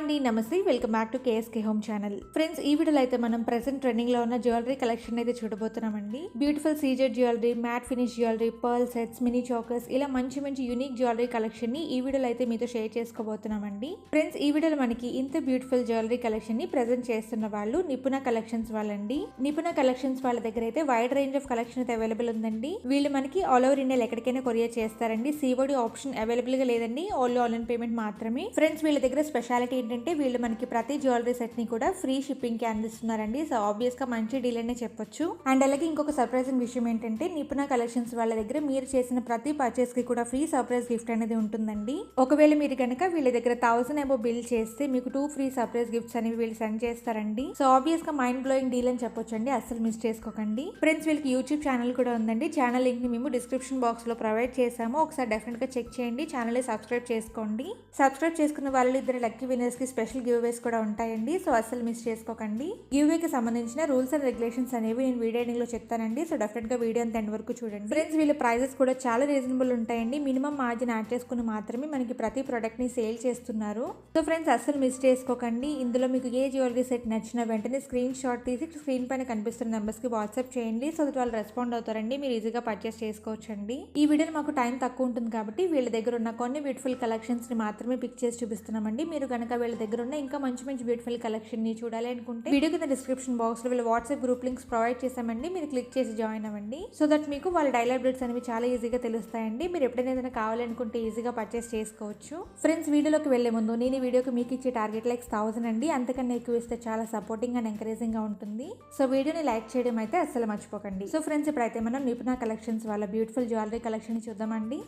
అండి, నమస్తే. Welcome back to KSK home channel. Friends, ఈ వీడియోలో అయితే మనం ప్రెసెంట్ ట్రెండింగ్ లో ఉన్న జ్యువెలరీ కలెక్షన్ అయితే చూడబోతున్నామండి. Beautiful CZ jewellery, matte finish jewellery, pearl sets, mini chokers, ఇలా మంచి మంచి యూనిక్ జ్యువెలరీ కలెక్షన్ ని ఈ వీడియోలో అయితే మీతో షేర్ చేసుకోబోతున్నామండి. ఫ్రెండ్స్, ఈ వీడియోలో మనకి ఇంత బ్యూటిఫుల్ జ్యువెలరీ కలెక్షన్ ని ప్రెజెంట్ చేస్తున్న వాళ్ళు నిపుణ కలెక్షన్స్ వాళ్ళండి. నిపుణ కలెక్షన్స్ వాళ్ళ దగ్గర అయితే వైడ్ రేంజ్ ఆఫ్ కలెక్షన్ అయితే అవైలబుల్ ఉందండి. వీళ్ళు మనకి ఆల్ ఓవర్ ఇండియా ఎక్కడికైనా కొరియర్ చేస్తారండి. సిఓడి ఆప్షన్ అవైలబుల్ గా లేదండి, ఓన్లీ ఆన్లైన్ పేమెంట్ మాత్రమే. ఫ్రెండ్స్, వీళ్ళ దగ్గర స్పెషాలిటీ ఏంటంటే వీళ్ళు మనకి ప్రతి జ్యువెలరీ సెట్ ని కూడా ఫ్రీ షిప్పింగ్ కి అందిస్తున్నారండి. సో ఆబ్వియస్ గా మంచి డీల్ అనే చెప్పొచ్చు. అండ్ అలాగే ఇంకొక సర్ప్రైజింగ్ విషయం ఏంటంటే నిపుణ కలెక్షన్స్ వాళ్ళ దగ్గర మీరు చేసిన ప్రతి పర్చేస్ కి కూడా ఫ్రీ సర్ప్రైజ్ గిఫ్ట్ అనేది ఉంటుందండి. ఒకవేళ మీరు కనుక వీళ్ళ దగ్గర 1000 అబో బిల్ చేస్తే మీకు 2 ఫ్రీ సర్ప్రైజ్ గిఫ్ట్స్ అనేవి వీళ్ళు సెండ్ చేస్తారండి. సో ఆబ్వియస్ గా మైండ్ బ్లోయింగ్ డీల్ అని చెప్పొచ్చు అండి, అస్సలు మిస్ చేసుకోకండి. ఫ్రెండ్స్, వీళ్ళకి యూట్యూబ్ ఛానల్ కూడా ఉందండి. ఛానల్ లింక్ ని మేము డిస్క్రిప్షన్ బాక్స్ లో ప్రొవైడ్ చేసాము. ఒకసారి డెఫినెట్ గా చెక్ చేయండి. ఛానల్ ని సబ్స్క్రైబ్ చేసుకోండి. సబ్స్క్రైబ్ చేసుకున్న వాళ్ళు ఇద్దరు లక్కీ విన్నర్స్ కి స్పెషల్ గివ్ అవేస్ కూడా ఉంటాయండి. సో అస్సలు మిస్ చేసుకోకండి. గివ్ అవే కి సంబంధించిన రూల్స్ అండ్ రెగ్యులేషన్స్ అనేవి నేను వీడియో ఎండింగ్ లో చెప్తానండి. సో డెఫినెట్ గా వీడియో అంత ఎండ్ వరకు చూడండి. ఫ్రెండ్స్, వీళ్ళ ప్రైజెస్ కూడా చాలా రీజనబుల్ ఉంటాయండి. మినిమం మార్జిన్ యాడ్ చేసుకుని మాత్రమే మనకి ప్రతి ప్రొడక్ట్ ని సేల్ చేస్తున్నారు. సో ఫ్రెండ్స్, అస్సలు మిస్ చేసుకోకండి. ఇందులో మీకు ఏ జ్యువెలరీ సెట్ నచ్చినా వెంటనే స్క్రీన్ షాట్ తీసి స్క్రీన్ పైన కనిపిస్తున్న నెంబర్స్ కి వాట్సాప్ చేయండి. సో దట్ వాళ్ళు రెస్పాండ్ అవుతారండి. మీరు ఈజీగా పర్చేస్ చేసుకోవచ్చండి. ఈ వీడియోలో మాకు టైం తక్కువ ఉంటుంది కాబట్టి వీళ్ళ దగ్గర ఉన్న కొన్ని బ్యూటిఫుల్ కలెక్షన్స్ ని మాత్రమే పిక్ చేసి చూపిస్తున్నామండి. మీరు కనుక వీళ్ళ దగ్గర ఉన్న ఇంకా మంచి మంచి బ్యూటిఫుల్ కలెక్షన్ ని చూడాలి అనుకుంటే వీడియో కింద డిస్క్రిప్షన్ బాక్స్ లో వీళ్ళ వాట్సాప్ గ్రూప్ లింక్స్ ప్రొవైడ్ చేసామండి. మీరు క్లిక్ చేసి జాయిన్ అవ్వండి. సో దట్ మీకు వాళ్ళ డైలీ అప్డేట్స్ అనేవి చాలా ఈజీగా తెలుస్తాయండి. మీరు ఎప్పుడైనా ఏదైనా కావాలనుకుంటే ఈజీగా పర్చేస్ చేసుకోవచ్చు. ఫ్రెండ్స్, వీడియోలోకి వెళ్లే ముందు నేను ఈ వీడియోకి మీకు ఇచ్చే టార్గెట్ లైక్స్ 1000 అండి. అంతకన్నా ఎక్కువ ఇస్తే చాలా సపోర్టింగ్ అండ్ ఎంకరేజింగ్ గా ఉంటుంది. సో వీడియోని లైక్ చేయడం అయితే అస్సలు మర్చిపోకండి. సో ఫ్రెండ్స్, ఇప్పుడైతే మనం నిపుణ కలెక్షన్స్ వాళ్ళ బ్యూటిఫుల్ జ్యువెలరీ కలెక్షన్ ని చూద్దామండి.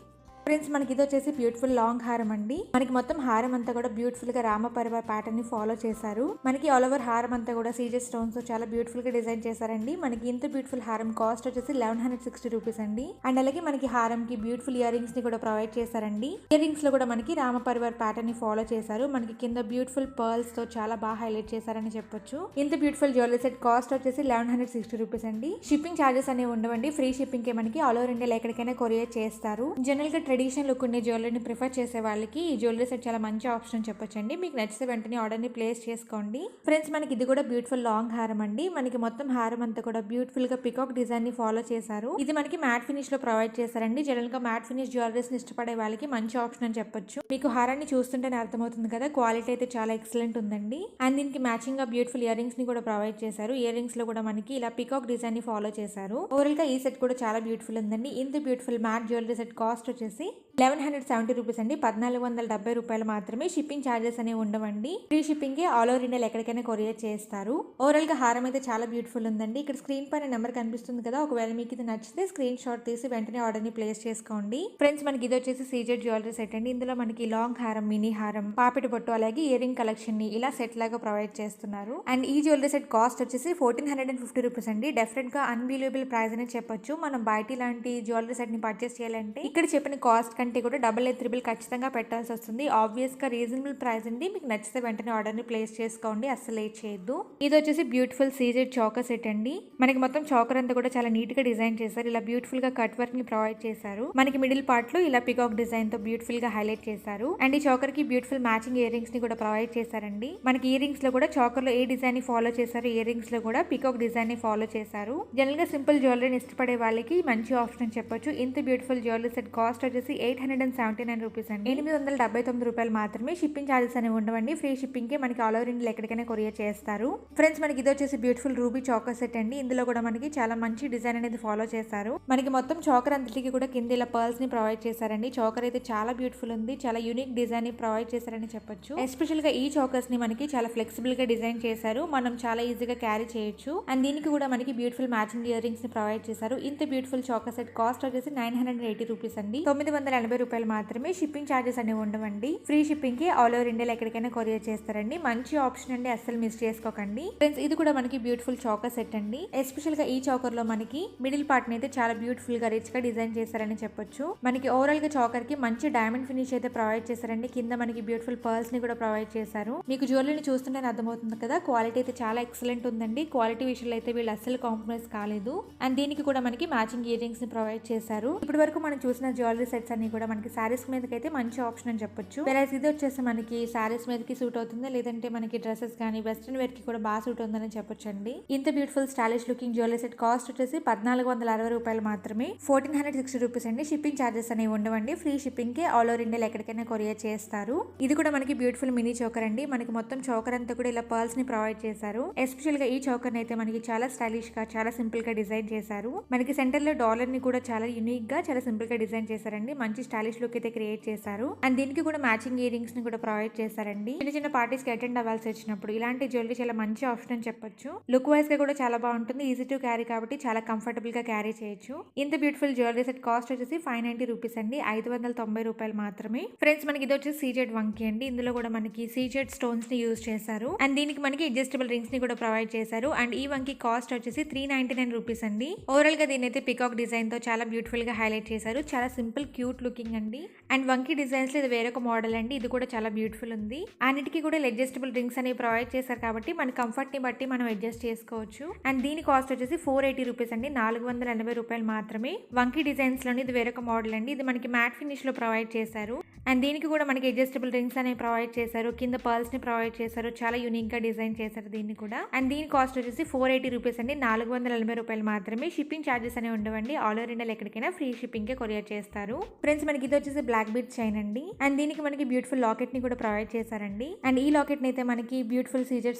ఫ్రెండ్స్, మనకి ఇది వచ్చేసి బ్యూటిఫుల్ లాంగ్ హారం అండి. మనకి మొత్తం హారం అంతా కూడా బ్యూటిఫుల్ గా రామ పరివార్ ప్యాటర్న్ ని ఫాలో చేశారు. మనకి ఆల్ ఓవర్ హారం అంతా కూడా సీజెడ్ స్టోన్స్ తో చాలా బ్యూటిఫుల్ గా డిజైన్ చేశారండి. మనకి ఇంత బ్యూటిఫుల్ హారం కాస్ట్ వచ్చేసి 1160 రూపీస్ అండి. అండ్ అలాగే మనకి హారం కి బ్యూటిఫుల్ ఇయర్ రింగ్స్ ని కూడా ప్రొవైడ్ చేశారండి. ఇయర్ రింగ్స్ లో కూడా మనకి రామ పరివార్ ప్యాటర్న్ ని ఫాలో చేశారు. మనకి కింద బ్యూటిఫుల్ పర్ల్స్ తో చాలా బాగా హైలైట్ చేశారని చెప్పొచ్చు. ఇంత బ్యూటిఫుల్ జ్యువెలరీ సెట్ కాస్ట్ వచ్చేసి 1160 రూపీస్ అండి. షిప్పింగ్ చార్జెస్ అనేవి ఉండవండి. ఫ్రీ షిప్పింగ్ కి మనకి ఆల్ ఓవర్ ఇండియా ఎక్కడికైనా కొరియర్ చేస్తారు. జనరల్ గా ట్రెడిషనల్ లుక్ ఉండే జ్యువెలరీని ప్రిఫర్ చేసే వాళ్ళకి ఈ జ్యువెలరీ సెట్ చాలా మంచి ఆప్షన్ చెప్పొచ్చండి. మీకు నచ్చితే వెంటనే ఆర్డర్ ని ప్లేస్ చేసుకోండి. ఫ్రెండ్స్, మనకి ఇది కూడా బ్యూటిఫుల్ లాంగ్ హారం అండి. మనకి మొత్తం హారం అంతా కూడా బ్యూటిఫుల్ గా పికాక్ డిజైన్ ని ఫాలో చేశారు. ఇది మనకి మ్యాట్ ఫినిష్ లో ప్రొవైడ్ చేశారండి. జనరల్ గా మ్యాట్ ఫినిష్ జ్యువెలరీస్ ని ఇష్టపడే వాళ్ళకి మంచి ఆప్షన్ అని చెప్పొచ్చు. మీకు హారాన్ని చూస్తుంటేనే అర్థమవుతుంది కదా, క్వాలిటీ అయితే చాలా ఎక్సలెంట్ ఉందండి. అండ్ దీనికి మ్యాచింగ్ గా బ్యూటిఫుల్ ఇయర్ రింగ్స్ ని కూడా ప్రొవైడ్ చేశారు. ఇయర్ రింగ్స్ లో కూడా మనకి ఇలా పికాక్ డిజైన్ ని ఫాలో చేశారు. ఓవరాల్ గా ఈ సెట్ కూడా చాలా బ్యూటిఫుల్ ఉందండి. ఇంత beautiful mat jewellery set cost వచ్చేసి 1170 రూపీస్ అండి. 1470 రూపాయలు మాత్రమే. షిప్పింగ్ ఛార్జెస్ అనేవి ఉండవండి. ఫ్రీ షిప్పింగ్ కి ఆల్ ఓవర్ ఇండియా ఎక్కడికైనా కొరియర్ చేస్తారు. ఓవరాల్ గా హారం అయితే చాలా బ్యూటిఫుల్ ఉందండి. ఇక్కడ స్క్రీన్ పైన నెంబర్ కనిపిస్తుంది కదా, ఒకవేళ మీకు ఇది నచ్చితే స్క్రీన్ షాట్ తీసి వెంటనే ఆర్డర్ ని ప్లేస్ చేసుకోండి. ఫ్రెండ్స్, మనకి ఇది వచ్చేసి సీజెడ్ జ్యువెలరీ సెట్ అండి. ఇందులో మనకి లాంగ్ హారం, మినీ హారం, పాపిటి బొట్టు, అలాగే ఇయర్ రింగ్ కలెక్షన్ ని ఇలా సెట్ లాగా ప్రొవైడ్ చేస్తున్నారు. అండ్ ఈ జ్యువెలరీ సెట్ కాస్ట్ వచ్చేసి 1450 రూపీస్ అండి. డెఫినెట్ గా అన్బిలీవబుల్ ప్రైస్ అని చెప్పొచ్చు. మనం బయట ఇలాంటి జ్యువెలరీ సెట్ ని పర్చేస్ చేయాలంటే ఇక్కడ చెప్పిన కాస్ట్ కంటే కూడా డబుల్ త్రిబుల్ ఖచ్చితంగా పెట్టాల్సి వస్తుంది. ఆబ్వియస్ గా రీజనబుల్ ప్రైస్ అండి. మీకు నచ్చితే వెంటనే ఆర్డర్ ని ప్లేస్ చేసుకోండి, అస్సలు లేట్ చేయొద్దు. ఇది వచ్చేసి బ్యూటిఫుల్ సీజెడ్ చౌకర్ సెట్ అండి. మనకి మొత్తం చౌకర్ అంతా కూడా చాలా నీట్ గా డిజైన్ చేశారు. ఇలా బ్యూటిఫుల్ గా కట్ వర్క్ ని ప్రొవైడ్ చేశారు. మనకి మిడిల్ పార్ట్ లో ఇలా పికాక్ డిజైన్ తో బ్యూటిఫుల్ గా హైలైట్ చేశారు. అండ్ ఈ చౌకర్ కి బ్యూటిఫుల్ మ్యాచింగ్ ఇయర్ రింగ్స్ ని కూడా ప్రొవైడ్ చేశారండి. మనకి ఇయర్ రింగ్స్ లో కూడా చౌకర్ లో ఏ డిజైన్ ని ఫాలో చేశారు, ఇయర్ రింగ్స్ లో కూడా పికాక్ డిజైన్ ని ఫాలో చేశారు. జనరల్ గా సింపుల్ జ్యువెలరీని ఇష్టపడే వాళ్ళకి మంచి ఆప్షన్ అని చెప్పొచ్చు. ఇంత బ్యూటిఫుల్ జ్యువెలరీ సెట్ కాస్ట్ వచ్చేసి 879 రూపీస్ అండి. 879 రూపాయలు మాత్రమే. షిప్పింగ్ ఛార్జెస్ అనేవి ఉండవండి. ఫ్రీ షిప్పింగ్ కి మనకి ఆల్ ఓవర్ ఇండియా ఎక్కడికైనా కొరియర్ చేస్తారు. ఫ్రెండ్స్, మనకి ఇది వచ్చేసి బ్యూటిఫుల్ రూబీ చౌకర్ సెట్ అండి. ఇందులో కూడా మనకి చాలా మంచి డిజైన్ అనేది ఫాలో చేశారు. మనకి మొత్తం చౌకర్ అంతటికి కూడా కింద ఇలా పర్ల్స్ ని ప్రొవైడ్ చేశారండి. చౌకర్ అయితే చాలా బ్యూటిఫుల్ ఉంది. చాలా యూనిక్ డిజైన్ ని ప్రొవైడ్ చేశారని చెప్పొచ్చు. ఎస్పెషల్ గా ఈ చౌకర్స్ ని మనకి చాలా ఫ్లెక్సిబుల్ గా డిజైన్ చేశారు. మనం చాలా ఈజీగా క్యారీ చేయొచ్చు. అండ్ దీనికి కూడా మనకి బ్యూటిఫుల్ మ్యాచింగ్ ఇయర్ రింగ్స్ ని ప్రొవైడ్ చేశారు. ఇంత బ్యూటిఫుల్ చౌకర్ సెట్ కాస్ట్ వచ్చేసి 980 రూపీస్ అండి. 980 రూపాయలు మాత్రమే. షిప్పింగ్ ఛార్జెస్ అనేవి ఉండవండి. ఫ్రీ షిప్పింగ్ కి ఆల్ ఓవర్ ఇండియా ఎక్కడికైనా కొరియర్ చేస్తారండి. మంచి ఆప్షన్ అండి, అస్సలు మిస్ చేసుకోకండి. ఫ్రెండ్స్, ఇది కూడా మనకి బ్యూటిఫుల్ చౌకర్ సెట్ అండి. ఎస్పెషల్ గా ఈ చౌకర్ లో మనకి మిడిల్ పార్ట్ ని అయితే చాలా బ్యూటిఫుల్ గా రిచ్ గా డిజైన్ చేశారని చెప్పొచ్చు. మనకి ఓవరాల్ గా చౌకర్ కి మంచి డైమండ్ ఫినిష్ అయితే ప్రొవైడ్ చేశారండి. కింద మనకి బ్యూటిఫుల్ పర్ల్స్ ని కూడా ప్రొవైడ్ చేశారు. మీకు జ్యువెలరీని చూస్తుంటే అర్థమవుతుంది కదా, క్వాలిటీ అయితే చాలా ఎక్సలెంట్ ఉందండి. క్వాలిటీ విషయంలో అయితే వీళ్ళు అస్సలు కాంప్రమైజ్ కాలేదు. అండ్ దీనికి కూడా మనకి మ్యాచింగ్ ఇయర్ రింగ్స్ ని ప్రొవైడ్ చేశారు. ఇప్పటి వరకు మనం చూసిన జ్యువెలరీ సెట్స్ అన్ని కూడా మనకి సారీస్ మీదకి అయితే మంచి ఆప్షన్ అని చెప్పొచ్చు. వెరైస్ ఇది వచ్చేసి మనకి సారీస్ మీదకి సూట్ అవుతుంది, లేదంటే మనకి డ్రెస్సెస్ కానీ వెస్ట్రన్ వేర్ కి కూడా బాగా సూట్ అవుతుందని చెప్పొచ్చు అండి. ఇంత beautiful stylish looking jewellery set cost వచ్చేసి 1460 రూపాయలు మాత్రమే, 1460 రూపీస్ అండి. షిప్పింగ్ ఛార్జెస్ అనేవి ఉండవండి, ఫ్రీ షిప్పింగ్ కి ఆల్ ఓవర్ ఇండియా ఎక్కడికైనా కొరియర్ చేస్తారు. ఇది కూడా మనకి బ్యూటిఫుల్ మినీ చోకర్ అండి. మనకి మొత్తం చోకర్ అంతా కూడా ఇలా పర్ల్స్ ని ప్రొవైడ్ చేశారు. ఎస్పెషల్ గా ఈ చోకర్ అయితే మనకి చాలా స్టైలిష్ గా చాలా సింపుల్ గా డిజైన్ చేశారు. మనకి సెంటర్ లో డాలర్ ని కూడా చాలా యూనిక్ గా చాలా సింపుల్ గా డిజైన్ చేశారండి. మంచి స్టైలిష్ లుక్ అయితే క్రియేట్ చేశారు. అండ్ దీనికి కూడా మ్యాచింగ్ ఇయర్ రింగ్స్ ని కూడా ప్రొవైడ్ చేశారండి. చిన్న చిన్న పార్టీస్ కి అటెండ్ అవ్వాల్సి వచ్చినప్పుడు ఇలాంటి జ్యువెలరీ చాలా మంచి ఆప్షన్ అని చెప్పొచ్చు. లుక్ వైజ్ గా కూడా చాలా బాగుంటుంది, ఈజీ టు క్యారీ కాబట్టి చాలా కంఫర్టబుల్ గా క్యారీ చేయొచ్చు. ఇంత బ్యూటిఫుల్ జ్యువెలరీ సెట్ కాస్ట్ వచ్చేసి 590 రూపీస్ అండి, 590 రూపాయలు మాత్రమే. ఫ్రెండ్స్ మనకి ఇది వచ్చేసి సీజెడ్ వంకీ అండి. ఇందులో కూడా మనకి సీజెడ్ స్టోన్స్ ని యూజ్ చేశారు. అండ్ దీనికి మనకి అడ్జస్టబుల్ రింగ్స్ ని కూడా ప్రొవైడ్ చేశారు. అండ్ ఈ వంకీ కాస్ట్ వచ్చేసి 399 రూపీస్ అండి. ఓవరాల్ గా దీని అయితే పికాక్ డిజైన్ తో చాలా బ్యూటిఫుల్ గా హైలైట్ చేశారు. చాలా సింపుల్ క్యూట్ లుకింగ్ అండి. అండ్ వంకీ డిజైన్స్ లో ఇది వేరొక మోడల్ అండి. ఇది కూడా చాలా బ్యూటిఫుల్ ఉంది. అన్నిటికీ కూడా అడ్జస్టబుల్ రింగ్స్ అనేవి ప్రొవైడ్ చేశారు కాబట్టి మన కంఫర్ట్ ని బట్టి మనం అడ్జస్ట్ చేసుకోవచ్చు. అండ్ దీని కాస్ట్ వచ్చేసి 480 రూపీస్ అండి, 480 రూపాయలు మాత్రమే. వంకీ డిజైన్స్ లోని ఇది వేరొక మోడల్ అండి. ఇది మనకి మ్యాట్ ఫినిష్ లో ప్రొవైడ్ చేశారు. అండ్ దీనికి కూడా మనకి అడ్జస్టబుల్ రింగ్స్ అనేవి ప్రొవైడ్ చేశారు, కింద పర్ల్స్ ని ప్రొవైడ్ చేశారు. చాలా యూనిక్ గా డిజైన్ చేశారు దీన్ని కూడా. అండ్ దీని కాస్ట్ వచ్చేసి 480 రూపీస్ అండి, 480 రూపాయలు మాత్రమే. షిప్పింగ్ ఛార్జెస్ అనేవి ఉండవండి, ఆల్ ఓవర్ ఇండియా ఎక్కడికైనా ఫ్రీ షిప్పింగ్ కే కొరియర్ చేస్తారు. ఫ్రెండ్స్ మనకి ఇది వచ్చేసి బ్లాక్ బీట్ చైన్ అండి. అండ్ దీనికి మనకి బ్యూటిఫుల్ లాకెట్ ని కూడా ప్రొవైడ్ చేశారండి. అండ్ ఈ లాకెట్ ని అయితే మనకి బ్యూటిఫుల్ సీజెడ్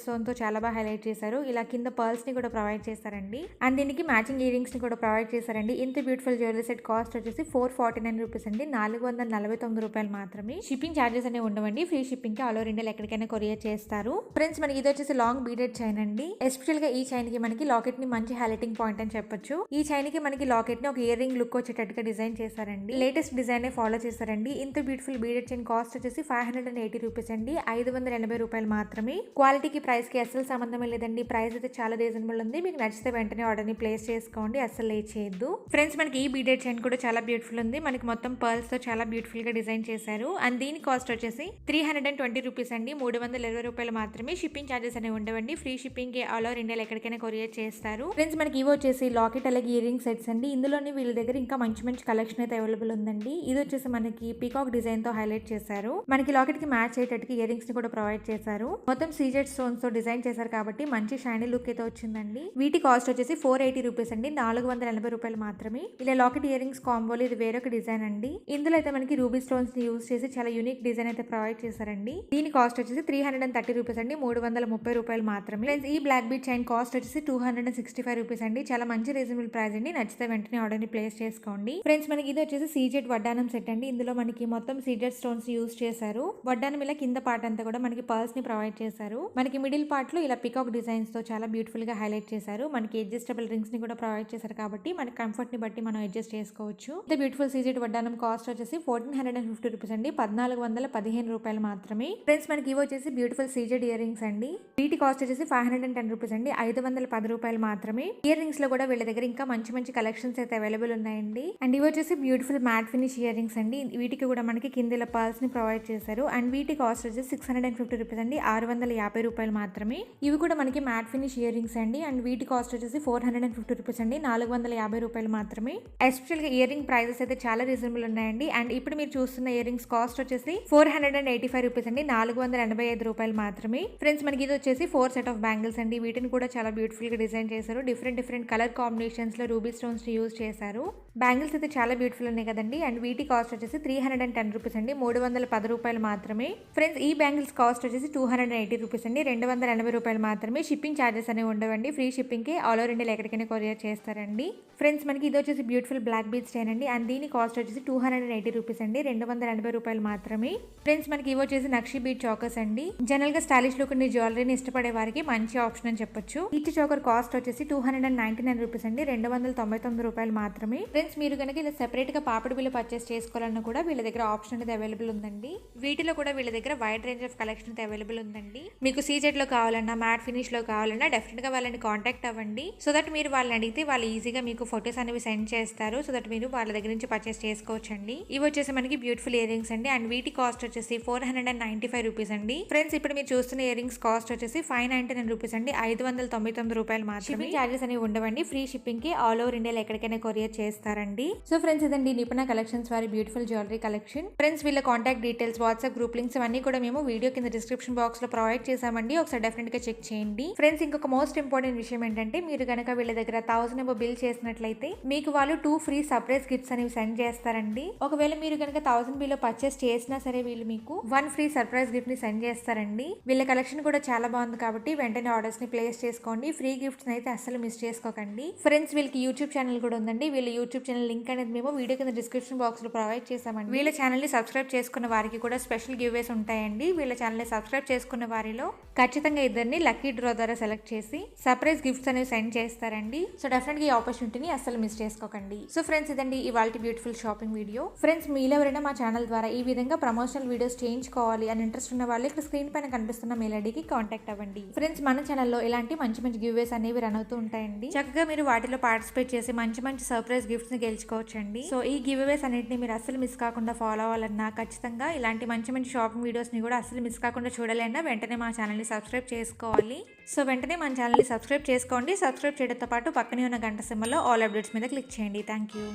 స్టోన్ తో చాలా బాగా హైలైట్ చేశారు. ఇలా కింద పర్ల్స్ ని కూడా ప్రొవైడ్ చేశారండి. అండ్ దీనికి మ్యాచింగ్ ఇయర్ రింగ్స్ ని కూడా ప్రొవైడ్ చేశారండి. ఇంత బ్యూటిఫుల్ జ్యువెలరీ సెట్ కాస్ట్ వచ్చేసి 449 రూపీస్ అండి, 449 రూపాయలు మాత్రమే. షిప్పింగ్ ఛార్జెస్ అనేవి ఉండవండి, ఫ్రీ షిప్పింగ్ కి ఆల్ ఓవర్ ఇండియా ఎక్కడికైనా కొరియర్ చేస్తారు. ఫ్రెండ్స్ మనకి ఇది వచ్చేసి లాంగ్ బీడెడ్ చైన్ అండి. ఎస్పెషల్ గా ఈ చైన్ కి మనకి లాకెట్ ని మంచి హైలైటింగ్ పాయింట్ అని చెప్పొచ్చు. ఈ చైన్ కి మనకి లాకెట్ ని ఒక ఇయర్ రింగ్ లుక్ వచ్చేటట్టుగా డిజైన్ చేశారండి. లేటెస్ట్ డిజైన్ ఫాలో చేశారండి. ఇంత బ్యూటిఫుల్ బీడెడ్ చైన్ కాస్ట్ వచ్చేసి 580 రూపీస్ అండి, 580 రూపాయలు మాత్రమే. క్వాలిటీకి ప్రైస్ కి అస్సలు సంబంధం లేదండి. ప్రైస్ అయితే చాలా రీజనబుల్ ఉంది. మీకు నచ్చితే వెంటనే ఆర్డర్ ని ప్లేస్ చేసుకోండి, అస్సలు లేట్ చేయొద్దు. ఫ్రెండ్స్ మనకి ఈ బీడెడ్ చైన్ కూడా చాలా బ్యూటిఫుల్ ఉంది. మనకి మొత్తం పర్ల్స్ తో చాలా బ్యూటిఫుల్ గా డిజైన్ చేశారు. అండ్ దీని కాస్ట్ వచ్చేసి 320 రూపీస్ అండి, 320 రూపాయలు మాత్రమే. షిప్పింగ్ ఛార్జెస్ అనేవి ఉండవండి, ఫ్రీ షిప్పింగ్ కి ఆల్ ఓవర్ ఇండియా ఎక్కడికైనా కొరియర్ చేస్తారు. ఫ్రెండ్స్ మనకి ఇవి వచ్చేసి లాకెట్ అలాగే ఇయర్ రింగ్ సెట్స్ అండి. ఇందులోని వీళ్ళ దగ్గర ఇంకా మంచి మంచి కలెక్షన్ అయితే అవైలబుల్ ఉందండి. ఇది వచ్చేసి మనకి పీకాక్ డిజైన్ తో హైలైట్ చేశారు. మనకి లాకెట్ కి మ్యాచ్ అయ్యేటట్టుగా ఇయర్ రింగ్స్ ని కూడా ప్రొవైడ్ చేశారు. మొత్తం సీజెడ్ స్టోన్స్ తో డిజైన్ చేశారు కాబట్టి మంచి షైనీ లుక్ అయితే వచ్చిందండి. వీటి కాస్ట్ వచ్చేసి 480 రూపీస్ అండి, 480 రూపాయలు మాత్రమే. ఇలా లాకెట్ ఇయర్ రింగ్స్ కాంబోలో ఇది వేరొక డిజైన్ అండి. ఇందులో అయితే మనకి రూబీ స్టోన్స్ ని యూజ్ చేసి చాలా యూనిక్ డిజైన్ అయితే ప్రొవైడ్ చేశారండి. దీని కాస్ట్ వచ్చేసి 330 రూపీస్ అండి, 330 రూపాయలు మాత్రమే. ఫ్రెండ్స్ ఈ బ్లాక్ బీట్ చైన్ కాస్ట్ వచ్చేసి 265 రూపీస్ అండి, చాలా మంచి రీజనబుల్ ప్రైస్ అండి. నచ్చితే వెంటనే ఆర్డర్ ని ప్లేస్ చేసుకోండి. ఫ్రెండ్స్ మనకి ఇది వచ్చేసి సీజెడ్ వడ్డానం సెట్ అండి. ఇందులో మనకి మొత్తం సీజెడ్ స్టోన్స్ యూజ్ చేశారు. వడ్డానం ఇలా కింద పార్ట్ అంతా కూడా మనకి పర్ల్స్ ని ప్రొవైడ్ చేశారు. మనకి మిడిల్ పార్ట్ లో ఇలా పికాక్ డిజైన్స్ తో చాలా బ్యూటిఫుల్ గా హైలైట్ చేశారు. మనకి అడ్జస్టబుల్ రింగ్స్ ని కూడా ప్రొవైడ్ చేశారు కాబట్టి మన కంఫర్ట్ ని బట్టి మనం అడ్జస్ట్ చేసుకోవచ్చు. ఇంత బ్యూటిఫుల్ సీజెడ్ వడ్డానం కాస్ట్ వచ్చేసి 1450 రూపీస్ అండి, 1415 రూపాయలు మాత్రమే. ఫ్రెండ్స్ మనకి ఇవి వచ్చేసి బ్యూటిఫుల్ సీజెడ్ ఇయర్ రింగ్స్ అండి. వీటి కాస్ట్ వచ్చేసి 510 రూపీస్ అండి, 510 రూపాయలు మాత్రమే. ఇయర్ రింగ్స్ లో కూడా వీళ్ళ దగ్గర ఇంకా మంచి మంచి కలెక్షన్స్ అయితే అవైలబుల్ ఉన్నాయండి. అండ్ ఇవి వచ్చేసి beautiful mat finish ear rings అండి. వీటికి కూడా మనకి కింద పర్ల్స్ ని ప్రొవైడ్ చేశారు. అండ్ వీటి కాస్ట్ వచ్చేసి 650 రూపీస్ అండి, 650 రూపాయలు మాత్రమే. ఇవి కూడా మనకి మ్యాట్ ఫినిష్ ఇయర్ రింగ్స్ అండి. అండ్ వీటి కాస్ట్ వచ్చేసి 450 రూపీస్ అండి, 450 రూపాయలు మాత్రమే. ఎస్పెషల్ గా ఇయర్ రింగ్ ప్రైజెస్ అయితే చాలా రీజనబుల్ ఉన్నాయండి. అండ్ ఇప్పుడు మీరు చూస్తున్న ఇయర్ రింగ్స్ కాస్ట్ వచ్చేసి 485 రూపీస్ అండి, 485 రూపాయలు మాత్రమే. ఫ్రెండ్స్ మనకి ఇది వచ్చేసి 4 సెట్ ఆఫ్ బ్యాంగిల్స్ అండి. వీటిని కూడా చాలా బ్యూటిఫుల్ గా డిజైన్ చేశారు. డిఫరెంట్ కలర్ కాంబినేషన్స్ లో రూబీ స్టోన్స్ ని యూజ్ చేశారు. బ్యాంగిల్స్ అయితే చాలా బ్యూటిఫుల్ ఉన్నాయి కదండి. అండ్ వీటి కాస్ట్ వచ్చేసి 310 రూపీస్ అండి, 310 రూపాయలు మాత్రమే. ఫ్రెండ్స్ ఈ బ్యాంగిల్స్ కాస్ట్ వచ్చేసి 280 రూపీస్ అండి, 280 రూపాయలు మాత్రమే. షిప్పింగ్ ఛార్జెస్ అనేవి ఉండవండి, ఫ్రీ షిప్పింగ్ కి ఆల్ ఓవర్ ఇండియా ఎక్కడికైనా కొరియర్ చేస్తారండి. ఫ్రెండ్స్ మనకి ఇది వచ్చేసి బ్యూటిఫుల్ బ్లాక్ బీడ్స్ చైన్ అండి. అండ్ దీని కాస్ట్ వచ్చేసి 280 రూపీస్ అండి, 280 రూపాయలు మాత్రమే. ఫ్రెండ్స్ మనకి ఇవి వచ్చేసి నక్షి బీట్ చోకర్స్ అండి. జనరల్ గా స్టైలిష్ లుక్ ఉండే జ్యువెలరీని ఇష్టపడే వారికి మంచి ఆప్షన్ అని చెప్పొచ్చు. ఈచ్ చోకర్ కాస్ట్ వచ్చేసి 299 రూపీస్ అండి, 299 రూపాయలు మాత్రమే. ఫ్రెండ్స్ మీరు కనుక ఇలా సెపరేట్ గా పాపిడి బిల్లు పర్చేస్ చేసుకోవాలన్నా కూడా వీళ్ళ దగ్గర ఆప్షన్ అనేది అవైలబుల్ ఉందండి. వీటిలో కూడా వీళ్ళ దగ్గర వైడ్ రేంజ్ ఆఫ్ కలెక్షన్ అయితే అవైలబుల్ ఉందండి. మీకు సీజెడ్ లో కావాలన్నా మ్యాట్ ఫినిష్ లో కావాలన్నా డెఫినెట్ గా వాళ్ళని కాంటాక్ట్ అవ్వండి. సో దట్ మీరు వాళ్ళని అడిగితే వాళ్ళు ఈజీగా మీకు ఫొటోస్ అనేవి సెండ్ చేస్తారు. సో దట్ మీరు వాళ్ళ దగ్గర నుంచి పర్చేస్ చేసుకోవచ్చు అండి. ఇవి వచ్చేసి మనకి బ్యూటిఫుల్ ఇయర్ రింగ్స్ అండి. అండ్ వీటి కాస్ట్ వచ్చేసి 495 రూపీస్ అండి. ఫ్రెండ్స్ ఇప్పుడు మీరు చూస్తున్న ఇయర్ రింగ్స్ కాస్ట్ వచ్చేసి 599 రూపీస్ అండి, 599 రూపాయలు మాత్రమే. షిప్పింగ్ చార్జెస్ అనేవి ఉండవండి, ఫ్రీ షిప్పింగ్ కి ఆల్ ఓవర్ ఇండియా ఎక్కడికైనా కొరియర్ చేస్తారు. చేస్తారండి. సో ఫ్రెండ్స్ ఇదండి నిపుణ కలెక్షన్స్ వారి బ్యూటిఫుల్ జ్యువెలరీ కలెక్షన్. ఫ్రెండ్స్ వీళ్ళ contact details, WhatsApp group links అన్ని కూడా మేము వీడియో కింద డిస్క్రిప్షన్ బాక్స్ లో ప్రొవైడ్ చేసామండి. ఒకసారి డెఫినెట్ గా చెక్ చేయండి. ఫ్రెండ్స్ ఇంకొక మోస్ట్ ఇంపార్టెంట్ విషయం ఏంటంటే మీరు గనక వీళ్ళ దగ్గర 1000 అబో బిల్ చేసినట్లయితే మీకు వాళ్ళు 2 ఫ్రీ సర్ప్రైజ్ గిఫ్ట్స్ అనేవి సెండ్ చేస్తారండి. ఒకవేళ మీరు గనక 1000 బిల్ పర్చేస్ చేసినా సరే వీళ్ళు మీకు 1 ఫ్రీ సర్ప్రైజ్ గిఫ్ట్ ని సెండ్ చేస్తారండి. వీళ్ళ కలెక్షన్ కూడా చాలా బాగుంది కాబట్టి వెంటనే ఆర్డర్స్ ని ప్లేస్ చేసుకోండి. ఫ్రీ గిఫ్ట్స్ అయితే అస్సలు మిస్ చేసుకోకండి. ఫ్రెండ్స్ వీళ్ళకి యూట్యూబ్ ఛానల్ కూడా ఉందండి. వీళ్ళ యూట్యూబ్ ఛానల్ లింక్ అనేది మేము వీడియో కింద డిస్క్రిప్షన్ బాక్స్ లో ప్రొవైడ్ చేసామండి. వీళ్ళ ఛానల్ ని సబ్స్క్రైబ్ చేసుకున్న వారికి కూడా స్పెషల్ గివ్వేస్ ఉంటాయండి. వీళ్ళ ఛానల్ ని సబ్స్క్రైబ్ చేసుకున్న వారిలో ఖచ్చితంగా ఇద్దరిని లక్కీ డ్రా ద్వారా సెలెక్ట్ చేసి సర్ప్రైజ్ గిఫ్ట్స్ అనేవి సెండ్ చేస్తారండి. సో డెఫినెట్ గా ఈ ఆపర్చునిటీని అస్సలు మిస్ చేసుకోకండి. సో ఫ్రెండ్స్ ఇదండి ఇవాల్టి బ్యూటిఫుల్ షాపింగ్ వీడియో. ఫ్రెండ్స్ మీలో ఎవరైనా మా ఛానల్ ద్వారా ఈ విధంగా ప్రమోషనల్ వీడియోస్ చేయించుకోవాలి అని ఇంట్రెస్ట్ ఉన్న వాళ్ళు ఇక్కడ స్క్రీన్ పైన కనిపిస్తున్న మెయిల్ ఐడికి కాంటాక్ట్ అవ్వండి. ఫ్రెండ్స్ మన ఛానల్లో ఇలాంటి మంచి మంచి గివ్వేస్ అనేవి రన్ అవుతూ ఉంటాయండి. చక్కగా మీరు వాటిలో పార్టిసిపేట్ చేసి మంచి మంచి సర్ప్రైజ్ గిఫ్ట్స్ ని గెలుచుకోవచ్చండి. సో ఈ గివ్వేస్ అన్నింటినీ మీరు అస్సలు మిస్ కాకుండా ఫాలో అవ్వాలన్నా ఖచ్చితంగా ఇలాంటి మంచి మంచి షాపింగ్ వీడియోస్ ని కూడా అస్సలు మిస్ కాకుండా చూడాలన్నా వెంటనే మా ఛానల్ ని సబ్స్క్రైబ్ చేసుకోవాలి. సో వెంటనే మన ఛానల్ ని సబ్స్క్రైబ్ చేసుకోండి. సబ్స్క్రైబ్ చేయడంతో పాటు పక్కనే ఉన్న గంట సింబల్లో ఆల్ అప్డేట్స్ మీద క్లిక్ చేయండి. Thank you.